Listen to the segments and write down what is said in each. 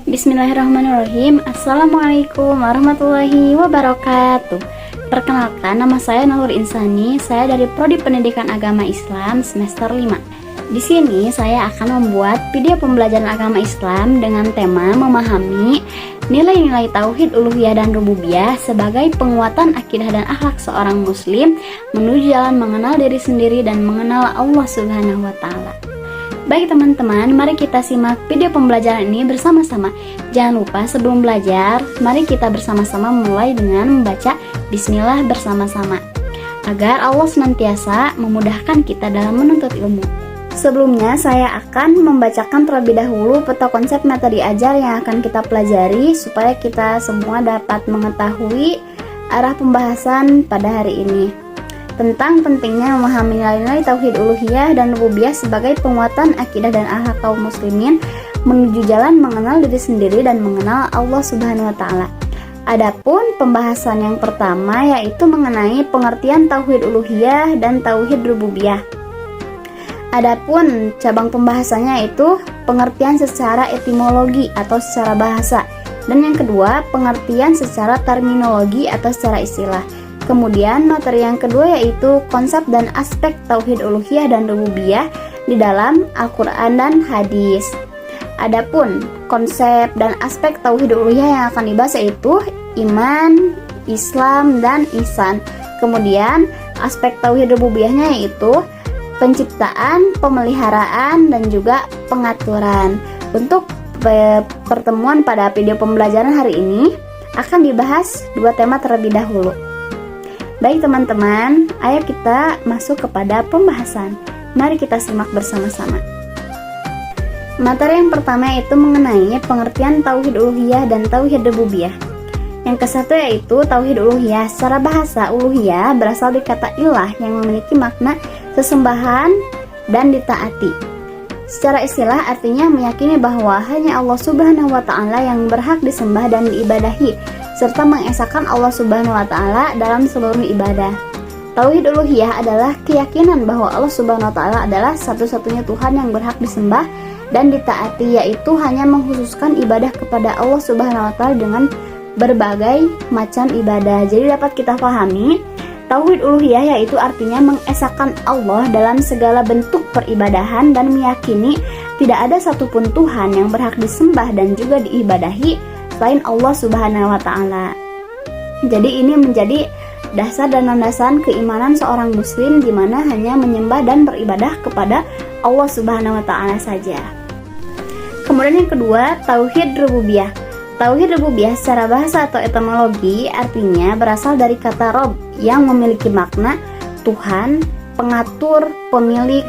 Bismillahirrahmanirrahim. Assalamualaikum warahmatullahi wabarakatuh. Perkenalkan, nama saya Nurul Insani. Saya dari Prodi Pendidikan Agama Islam semester 5. Di sini saya akan membuat video pembelajaran agama Islam dengan tema memahami nilai-nilai tauhid uluhiyah dan rububiyah sebagai penguatan akidah dan akhlak seorang muslim menuju jalan mengenal diri sendiri dan mengenal Allah Subhanahu wa taala. Baik teman-teman, mari kita simak video pembelajaran ini bersama-sama. Jangan lupa sebelum belajar, mari kita bersama-sama mulai dengan membaca Bismillah bersama-sama, agar Allah senantiasa memudahkan kita dalam menuntut ilmu. Sebelumnya, saya akan membacakan terlebih dahulu peta konsep materi ajar yang akan kita pelajari, supaya kita semua dapat mengetahui arah pembahasan pada hari ini. Tentang pentingnya memahami nilai-nilai tauhid uluhiyah dan rububiyah sebagai penguatan akidah dan akhlak kaum muslimin menuju jalan mengenal diri sendiri dan mengenal Allah Subhanahu wa taala. Adapun pembahasan yang pertama yaitu mengenai pengertian tauhid uluhiyah dan tauhid rububiyah. Adapun cabang pembahasannya yaitu pengertian secara etimologi atau secara bahasa, dan yang kedua pengertian secara terminologi atau secara istilah. Kemudian materi yang kedua yaitu konsep dan aspek tauhid uluhiyah dan rububiyah di dalam Al-Quran dan hadis. Adapun konsep dan aspek tauhid uluhiyah yang akan dibahas yaitu iman, Islam, dan ihsan. Kemudian aspek tauhid rububiyahnya yaitu penciptaan, pemeliharaan, dan juga pengaturan. Untuk pertemuan pada video pembelajaran hari ini akan dibahas dua tema terlebih dahulu. Baik teman-teman, ayo kita masuk kepada pembahasan. Mari kita simak bersama-sama. Materi yang pertama yaitu mengenai pengertian tauhid uluhiyah dan tauhid rububiyah. Yang kesatu yaitu tauhid uluhiyah. Secara bahasa, uluhiyah berasal dari kata ilah yang memiliki makna sesembahan dan ditaati. Secara istilah artinya meyakini bahwa hanya Allah Subhanahu wa taala yang berhak disembah dan diibadahi, serta mengesahkan Allah Subhanahu wa taala dalam seluruh ibadah. Tauhid uluhiyah adalah keyakinan bahwa Allah Subhanahu wa taala adalah satu-satunya Tuhan yang berhak disembah dan ditaati, yaitu hanya mengkhususkan ibadah kepada Allah Subhanahu wa taala dengan berbagai macam ibadah. Jadi dapat kita pahami, tauhid uluhiyah yaitu artinya mengesahkan Allah dalam segala bentuk peribadahan dan meyakini tidak ada satupun Tuhan yang berhak disembah dan juga diibadahi selain Allah Subhanahu wa taala. Jadi ini menjadi dasar dan landasan keimanan seorang muslim, di mana hanya menyembah dan beribadah kepada Allah Subhanahu wa taala saja. Kemudian yang kedua, tauhid rububiyah. Tauhid rububiyah secara bahasa atau etimologi artinya berasal dari kata rob yang memiliki makna Tuhan, pengatur, pemilik,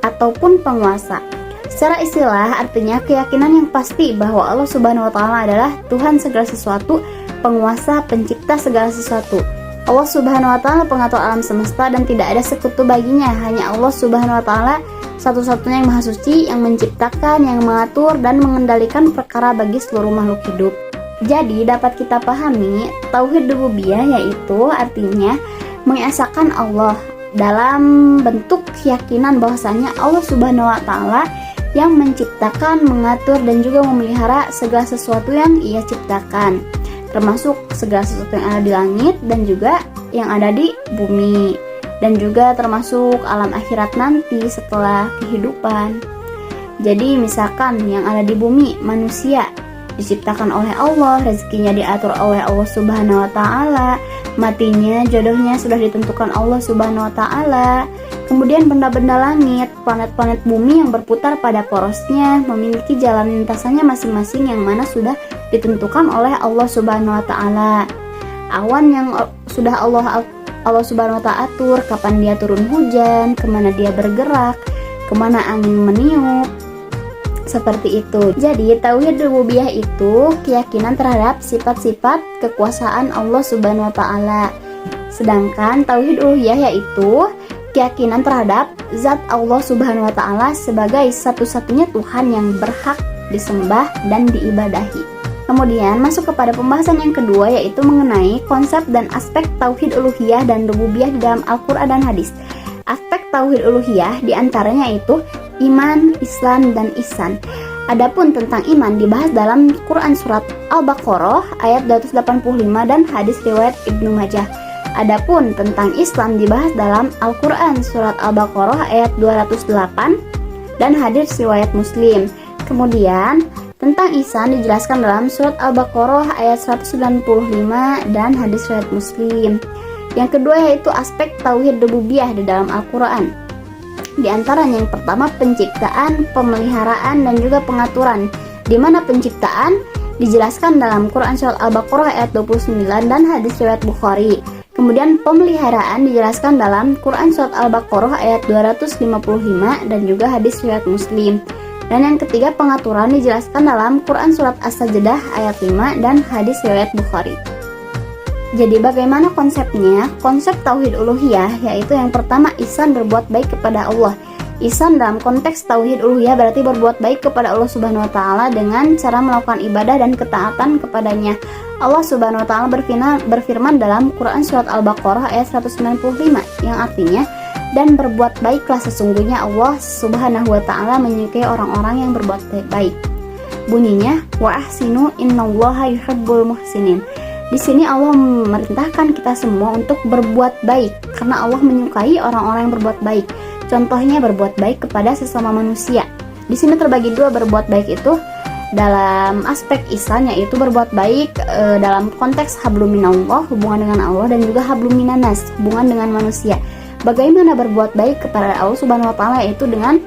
ataupun penguasa. Secara istilah artinya keyakinan yang pasti bahwa Allah Subhanahu wa taala adalah Tuhan segala sesuatu, penguasa, pencipta segala sesuatu. Allah Subhanahu wa taala pengatur alam semesta dan tidak ada sekutu baginya. Hanya Allah Subhanahu wa taala satu-satunya yang maha suci, yang menciptakan, yang mengatur dan mengendalikan perkara bagi seluruh makhluk hidup. Jadi dapat kita pahami, tauhid rububiyah yaitu artinya mengesahkan Allah dalam bentuk keyakinan bahwasanya Allah Subhanahu wa taala yang menciptakan, mengatur, dan juga memelihara segala sesuatu yang ia ciptakan, termasuk segala sesuatu yang ada di langit dan juga yang ada di bumi, dan juga termasuk alam akhirat nanti setelah kehidupan. Jadi misalkan yang ada di bumi, manusia diciptakan oleh Allah, rezekinya diatur oleh Allah Subhanahu wa taala, matinya, jodohnya sudah ditentukan Allah Subhanahu wa taala. Kemudian benda-benda langit, planet-planet bumi yang berputar pada porosnya memiliki jalan lintasannya masing-masing yang mana sudah ditentukan oleh Allah Subhanahu wa taala. Awan yang sudah Allah Subhanahu wa taala atur kapan dia turun hujan, kemana dia bergerak, kemana angin meniup, seperti itu. Jadi tauhid rububiyah itu keyakinan terhadap sifat-sifat kekuasaan Allah Subhanahu wa taala. Sedangkan tauhid uluhiyah yaitu keyakinan terhadap zat Allah Subhanahu wa taala sebagai satu-satunya Tuhan yang berhak disembah dan diibadahi. Kemudian masuk kepada pembahasan yang kedua yaitu mengenai konsep dan aspek tauhid uluhiyah dan rububiyah di dalam Al-Quran dan hadis. Aspek tauhid uluhiyah diantaranya itu iman, Islam, dan ihsan. Adapun tentang iman dibahas dalam Quran surat Al-Baqarah ayat 285 dan hadis riwayat Ibnu Majah. Adapun tentang Islam dibahas dalam Al-Quran surat Al-Baqarah ayat 208 dan hadis riwayat Muslim. Kemudian tentang ihsan dijelaskan dalam surat Al-Baqarah ayat 195 dan hadis riwayat Muslim. Yang kedua yaitu aspek tauhid rububiyah di dalam Al-Quran. Di antaranya yang pertama penciptaan, pemeliharaan, dan juga pengaturan. Di mana penciptaan dijelaskan dalam Quran surat Al-Baqarah ayat 29 dan hadis riwayat Bukhari. Kemudian pemeliharaan dijelaskan dalam Quran surat Al-Baqarah ayat 255 dan juga hadis riwayat Muslim. Dan yang ketiga pengaturan dijelaskan dalam Quran surat As-Sajdah ayat 5 dan hadis riwayat Bukhari. Jadi bagaimana konsepnya? Konsep tauhid uluhiyah yaitu yang pertama ihsan berbuat baik kepada Allah. Ihsan dalam konteks tauhid uluhiyah berarti berbuat baik kepada Allah Subhanahu wa taala dengan cara melakukan ibadah dan ketaatan kepadanya. Allah Subhanahu wa taala berfirman dalam Quran surat Al-Baqarah ayat 195 yang artinya dan berbuat baiklah sesungguhnya Allah Subhanahu wa taala menyukai orang-orang yang berbuat baik. Bunyinya wa ahsinu innallaha yuhibbul muhsinin. Di sini Allah memerintahkan kita semua untuk berbuat baik karena Allah menyukai orang-orang yang berbuat baik. Contohnya berbuat baik kepada sesama manusia. Di sini terbagi dua berbuat baik itu dalam aspek ihsan yaitu berbuat baik dalam konteks hablum minallah hubungan dengan Allah dan juga hablum minanas hubungan dengan manusia. Bagaimana berbuat baik kepada Allah Subhanahu wa taala yaitu dengan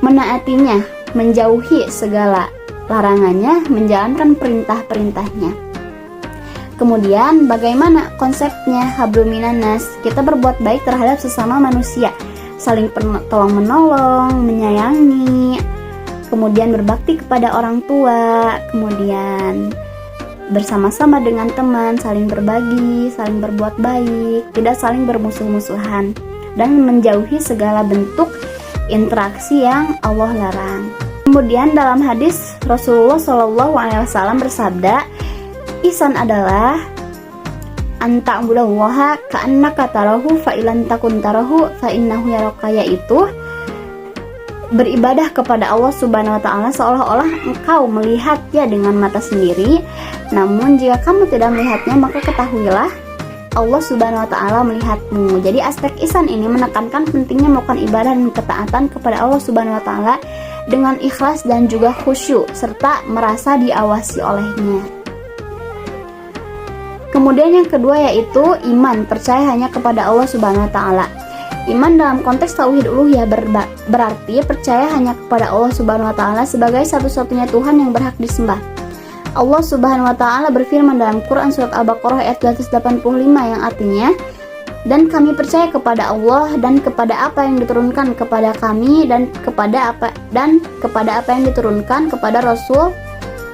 menaatinya, menjauhi segala larangannya, menjalankan perintah-perintahnya. Kemudian bagaimana konsepnya hablum minanas? Kita berbuat baik terhadap sesama manusia, saling tolong menolong, menyayangi, kemudian berbakti kepada orang tua, kemudian bersama-sama dengan teman, saling berbagi, saling berbuat baik, tidak saling bermusuh-musuhan, dan menjauhi segala bentuk interaksi yang Allah larang. Kemudian dalam hadis Rasulullah SAW bersabda, ihsan adalah anta'budallaha ka'annaka tarahu fa ilan takun tarahu fa innahu yaraka, yaitu beribadah kepada Allah Subhanahu wa taala seolah-olah engkau melihatnya dengan mata sendiri, namun jika kamu tidak melihatnya maka ketahuilah Allah Subhanahu wa taala melihatmu. Jadi aspek ihsan ini menekankan pentingnya melakukan ibadah dan ketaatan kepada Allah Subhanahu wa taala dengan ikhlas dan juga khusyuk serta merasa diawasi olehnya. Kemudian yang kedua yaitu iman, percaya hanya kepada Allah Subhanahu wa taala. Iman dalam konteks tauhid uluhiyah berarti percaya hanya kepada Allah Subhanahu wa taala sebagai satu-satunya Tuhan yang berhak disembah. Allah Subhanahu wa taala berfirman dalam Quran surat Al-Baqarah ayat 285 yang artinya dan kami percaya kepada Allah dan kepada apa yang diturunkan kepada kami dan kepada apa yang diturunkan kepada Rasul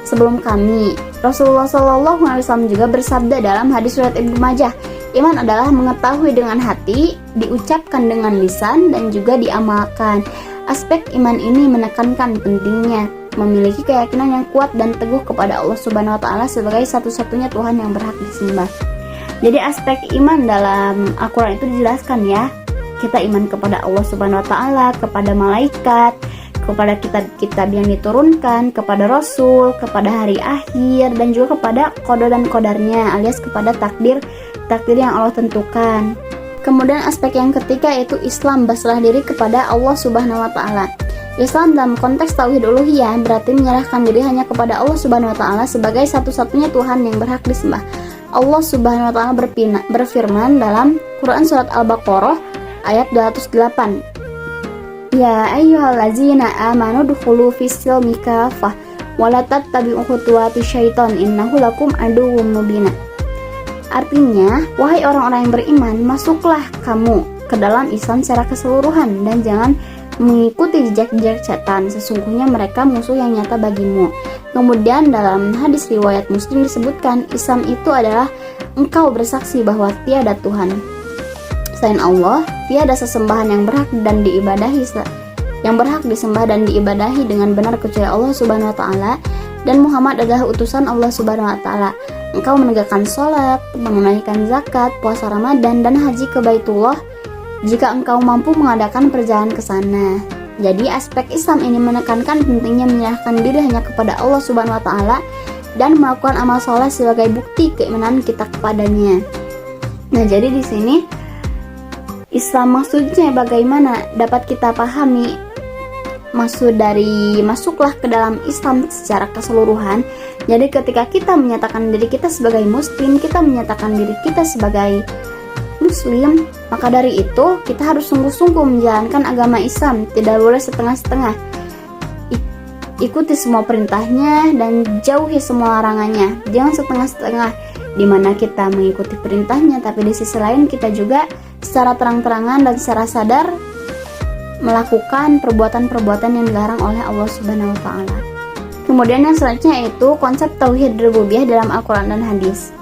sebelum kami. Rasulullah SAW juga bersabda dalam hadis riwayat Ibnu Majah, iman adalah mengetahui dengan hati, diucapkan dengan lisan, dan juga diamalkan. Aspek iman ini menekankan pentingnya memiliki keyakinan yang kuat dan teguh kepada Allah Subhanahu wa taala sebagai satu-satunya Tuhan yang berhak disembah. Jadi aspek iman dalam Al-Quran itu dijelaskan ya. Kita iman kepada Allah Subhanahu wa taala, kepada malaikat, kepada kitab-kitab yang diturunkan, kepada Rasul, kepada hari akhir, dan juga kepada qada dan qadarnya alias kepada takdir yang Allah tentukan. Kemudian aspek yang ketiga yaitu Islam, berserah diri kepada Allah Subhanahu wa taala. Islam dalam konteks tauhid uluhiyah berarti menyerahkan diri hanya kepada Allah Subhanahu wa taala sebagai satu-satunya Tuhan yang berhak disembah. Allah Subhanahu wa taala berfirman dalam Quran surat Al-Baqarah ayat 208. Ya ayyuhallazina amanu dukhulu fis-silmi kafah wa la tattabi'u khutuwati syaiton innahu lakum aduwwum mubin. Artinya, wahai orang-orang yang beriman, masuklah kamu ke dalam Islam secara keseluruhan dan jangan mengikuti jejak-jejak setan, sesungguhnya mereka musuh yang nyata bagimu. Kemudian dalam hadis riwayat Muslim disebutkan, Islam itu adalah engkau bersaksi bahwa tiada Tuhan selain Allah, tiada sesembahan yang berhak disembah dan diibadahi dengan benar kecuali Allah Subhanahu wa taala, dan Muhammad adalah utusan Allah Subhanahu wa taala. Engkau menegakkan sholat, menunaikan zakat, puasa Ramadan, dan haji ke Baitullah jika engkau mampu mengadakan perjalanan ke sana. Jadi aspek Islam ini menekankan pentingnya menyerahkan diri hanya kepada Allah Subhanahu wa taala dan melakukan amal soleh sebagai bukti keimanan kita kepadanya. Nah, jadi di sini Islam maksudnya bagaimana dapat kita pahami maksud dari masuklah ke dalam Islam secara keseluruhan. Jadi ketika kita menyatakan diri kita sebagai muslim, kita menyatakan diri kita sebagai muslim, maka dari itu kita harus sungguh-sungguh menjalankan agama Islam, tidak boleh setengah-setengah. Ikuti semua perintahnya dan jauhi semua larangannya. Jangan setengah-setengah, di mana kita mengikuti perintahnya tapi di sisi lain kita juga secara terang-terangan dan secara sadar melakukan perbuatan-perbuatan yang dilarang oleh Allah Subhanahu wa taala. Kemudian yang selanjutnya yaitu konsep tauhid rububiyah dalam Al-Qur'an dan hadis.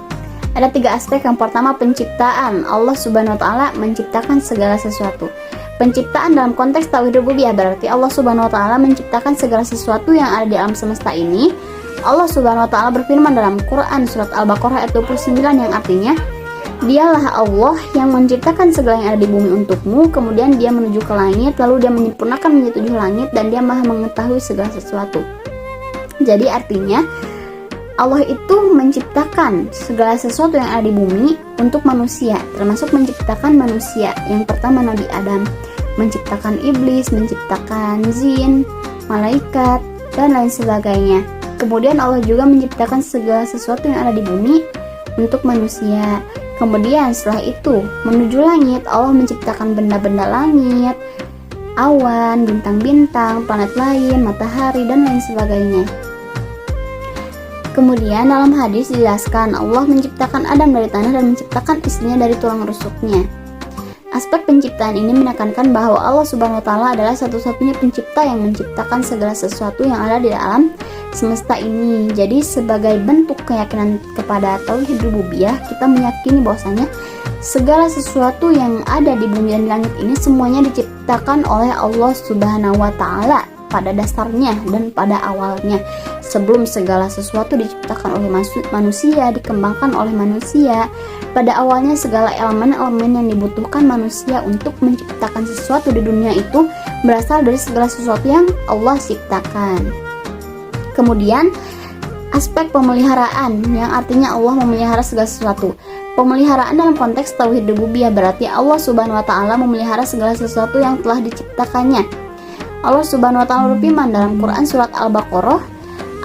Ada 3 aspek. Yang pertama, penciptaan. Allah Subhanahu wa taala menciptakan segala sesuatu. Penciptaan dalam konteks tauhid rububiyah berarti Allah Subhanahu wa taala menciptakan segala sesuatu yang ada di alam semesta ini. Allah Subhanahu wa taala berfirman dalam Quran surat Al-Baqarah ayat 29 yang artinya, Dialah Allah yang menciptakan segala yang ada di bumi untukmu, kemudian dia menuju ke langit, lalu dia menyempurnakan menjadi 7 langit, dan dia maha mengetahui segala sesuatu. Jadi artinya Allah itu menciptakan segala sesuatu yang ada di bumi untuk manusia, termasuk menciptakan manusia. Yang pertama Nabi Adam, menciptakan iblis, menciptakan jin, malaikat, dan lain sebagainya. Kemudian Allah juga menciptakan segala sesuatu yang ada di bumi untuk manusia. Kemudian setelah itu menuju langit, Allah menciptakan benda-benda langit, awan, bintang-bintang, planet lain, matahari, dan lain sebagainya. Kemudian dalam hadis dijelaskan Allah menciptakan Adam dari tanah dan menciptakan istrinya dari tulang rusuknya. Aspek penciptaan ini menekankan bahwa Allah Subhanahu wa taala adalah satu-satunya pencipta yang menciptakan segala sesuatu yang ada di alam semesta ini. Jadi sebagai bentuk keyakinan kepada tauhid rububiyah, kita meyakini bahwasanya segala sesuatu yang ada di bumi dan di langit ini semuanya diciptakan oleh Allah Subhanahu wa taala pada dasarnya dan pada awalnya. Sebelum segala sesuatu diciptakan oleh manusia, dikembangkan oleh manusia, pada awalnya segala elemen-elemen yang dibutuhkan manusia untuk menciptakan sesuatu di dunia itu berasal dari segala sesuatu yang Allah ciptakan. Kemudian aspek pemeliharaan, yang artinya Allah memelihara segala sesuatu. Pemeliharaan dalam konteks tauhid rububiyah berarti Allah Subhanahu wa taala memelihara segala sesuatu yang telah diciptakannya. Allah Subhanahu wa taala berfirman dalam Quran surat Al-Baqarah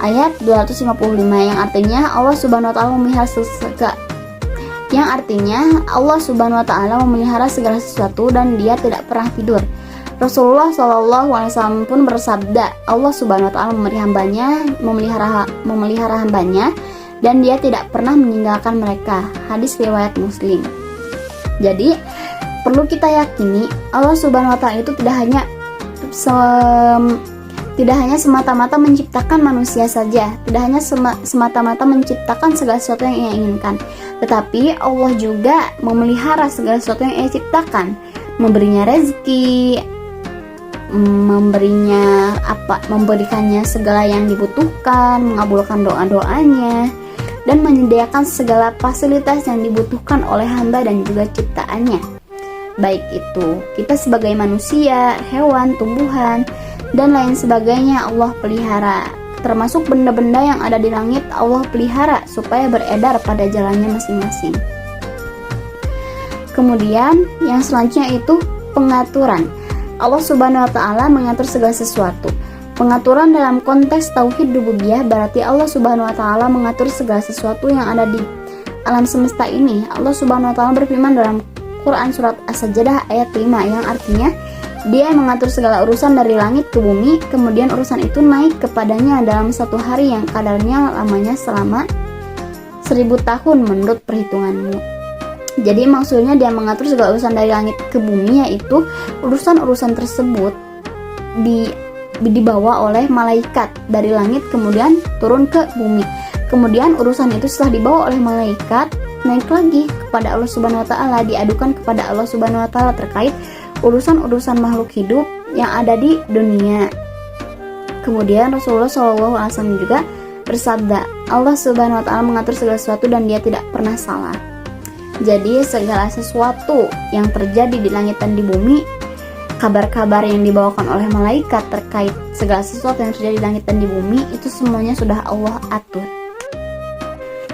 ayat 255 yang artinya Allah Subhanahu wa taala memelihara segala sesuatu dan dia tidak pernah tidur. Rasulullah SAW pun bersabda, Allah Subhanahu wa taala memelihara hambanya dan dia tidak pernah meninggalkan mereka. Hadis riwayat Muslim. Jadi perlu kita yakini Allah Subhanahu wa taala itu tidak hanya semata-mata menciptakan manusia saja, tidak hanya semata-mata menciptakan segala sesuatu yang ia inginkan, tetapi Allah juga memelihara segala sesuatu yang ia ciptakan, memberinya rezeki, memberikannya segala yang dibutuhkan, mengabulkan doa-doanya, dan menyediakan segala fasilitas yang dibutuhkan oleh hamba dan juga ciptaannya. Baik itu kita sebagai manusia, hewan, tumbuhan, dan lain sebagainya Allah pelihara. Termasuk benda-benda yang ada di langit Allah pelihara supaya beredar pada jalannya masing-masing. Kemudian yang selanjutnya itu pengaturan. Allah Subhanahu wa taala mengatur segala sesuatu. Pengaturan dalam konteks tauhid rububiyah berarti Allah Subhanahu wa taala mengatur segala sesuatu yang ada di alam semesta ini. Allah Subhanahu wa taala berfirman dalam Quran surat As-Sajdah ayat 5 yang artinya Dia mengatur segala urusan dari langit ke bumi, kemudian urusan itu naik kepadanya dalam satu hari yang kadarnya lamanya selama 1000 tahun menurut perhitunganmu. Jadi maksudnya Dia mengatur segala urusan dari langit ke bumi, yaitu urusan-urusan tersebut dibawa oleh malaikat dari langit kemudian turun ke bumi. Kemudian urusan itu setelah dibawa oleh malaikat naik lagi kepada Allah Subhanahu wa taala, diadukan kepada Allah Subhanahu wa taala terkait urusan-urusan makhluk hidup yang ada di dunia. Kemudian Rasulullah SAW juga bersabda, Allah Subhanahu wa taala mengatur segala sesuatu dan Dia tidak pernah salah. Jadi segala sesuatu yang terjadi di langit dan di bumi kabar-kabar yang dibawakan oleh malaikat terkait segala sesuatu yang terjadi di langit dan di bumi, itu semuanya sudah Allah atur.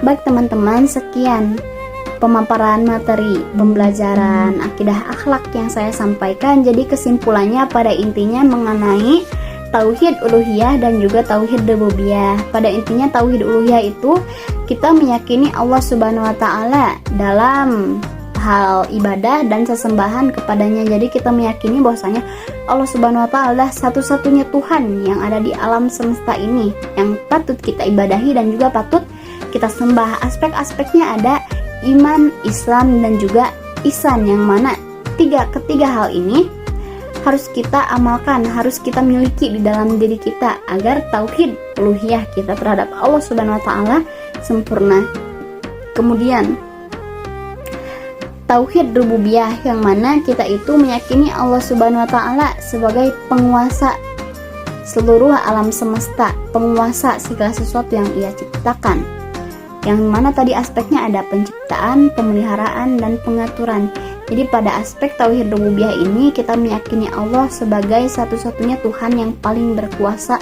Baik teman-teman, sekian pemaparan materi pembelajaran akidah akhlak yang saya sampaikan. Jadi kesimpulannya pada intinya mengenai tauhid uluhiyah dan juga tauhid rububiyah. Pada intinya tauhid uluhiyah itu kita meyakini Allah Subhanahu wa taala dalam hal ibadah dan sesembahan kepadanya. Jadi kita meyakini bahwasanya Allah Subhanahu wa taala adalah satu-satunya Tuhan yang ada di alam semesta ini yang patut kita ibadahi dan juga patut kita sembah. Aspek-aspeknya ada iman, Islam, dan juga ihsan, yang mana ketiga hal ini harus kita amalkan, harus kita miliki di dalam diri kita agar tauhid uluhiyah kita terhadap Allah Subhanahu wa taala sempurna. Kemudian tauhid rububiyah, yang mana kita itu meyakini Allah Subhanahu wa taala sebagai penguasa seluruh alam semesta, penguasa segala sesuatu yang Ia ciptakan. Yang mana tadi aspeknya ada penciptaan, pemeliharaan, dan pengaturan. Jadi pada aspek tauhid rububiyah ini kita meyakini Allah sebagai satu-satunya Tuhan yang paling berkuasa,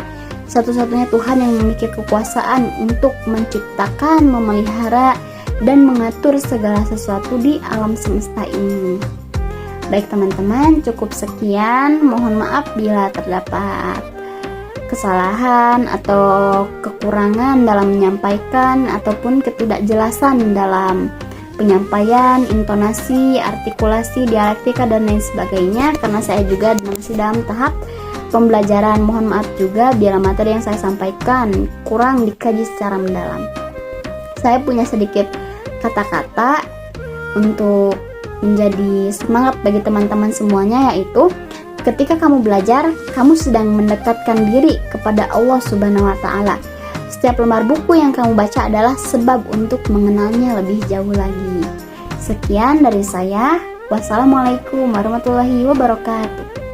satu-satunya Tuhan yang memiliki kekuasaan untuk menciptakan, memelihara, dan mengatur segala sesuatu di alam semesta ini. Baik teman-teman, cukup sekian. Mohon maaf bila terdapat kesalahan atau kekurangan dalam menyampaikan ataupun ketidakjelasan dalam penyampaian, intonasi, artikulasi, dialektika, dan lain sebagainya, karena saya juga masih dalam tahap pembelajaran. Mohon maaf juga bila materi yang saya sampaikan kurang dikaji secara mendalam. Saya punya sedikit kata-kata untuk menjadi semangat bagi teman-teman semuanya, yaitu ketika kamu belajar, kamu sedang mendekatkan diri kepada Allah Subhanahu wa taala. Setiap lembar buku yang kamu baca adalah sebab untuk mengenalnya lebih jauh lagi. Sekian dari saya. Wassalamualaikum warahmatullahi wabarakatuh.